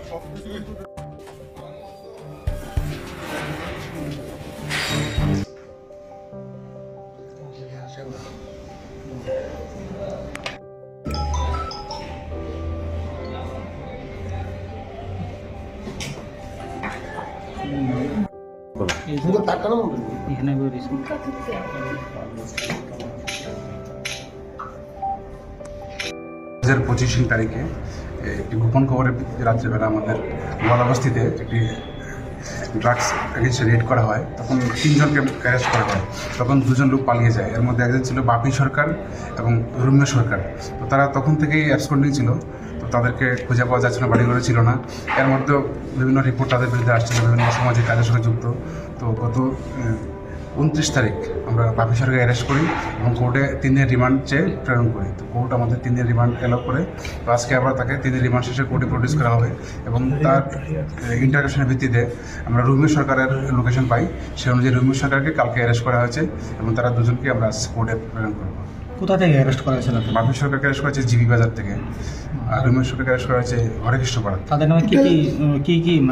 এখানে 2025 তারিখে একটি গোপন খবরের রাত্রেবেলা আমাদের গোয়ালাবস্তিতে একটি ড্রাগস এগেন্সে রেড করা হয়। তখন 3 জনকে অ্যারেস্ট করা হয়। তখন 2 জন লোক পালিয়ে যায়। এর মধ্যে একজন ছিল বাপি সরকার এবং রুম্য সরকার। তো তারা তখন থেকেই অ্যাবসকন্ডিং ছিল। তো তাদেরকে খুঁজে পাওয়া যাচ্ছিল না, বাড়িঘরে ছিল না। এর মধ্যেও বিভিন্ন রিপোর্ট তাদের বিরুদ্ধে আসছিল, বিভিন্ন সামাজিক কাজের সঙ্গে যুক্ত। তো গত 29 তারিখ আমরা বাপি সরকারকে অ্যারেস্ট করি এবং কোর্টে 3 দিনের রিমান্ড চেয়ে প্রেরণ করি। তো কোর্ট আমাদের 3 দিনের রিমান্ড অ্যালাউ করে। তো আজকে আবার তাকে 3 দিনের রিমান্ড শেষে কোর্টে প্রডিউস করা হবে এবং তার ইন্টারোগেশনের ভিত্তিতে আমরা রুমিও সরকারের লোকেশন পাই। সেই অনুযায়ী রুমিও সরকারকে কালকে অ্যারেস্ট করা হয়েছে এবং তারা 2 জনকে আমরা কোর্টে প্রেরণ করবো। কোথা থেকে অ্যারেস্ট করা হয়েছিল? বাপি সরকারকে অ্যারেস্ট করা হয়েছে জিবি বাজার থেকে, আর রুমিও সরকারকে অ্যারেস্ট করা হয়েছে হরেকৃষ্ণপাড়া। তাদের নামে কি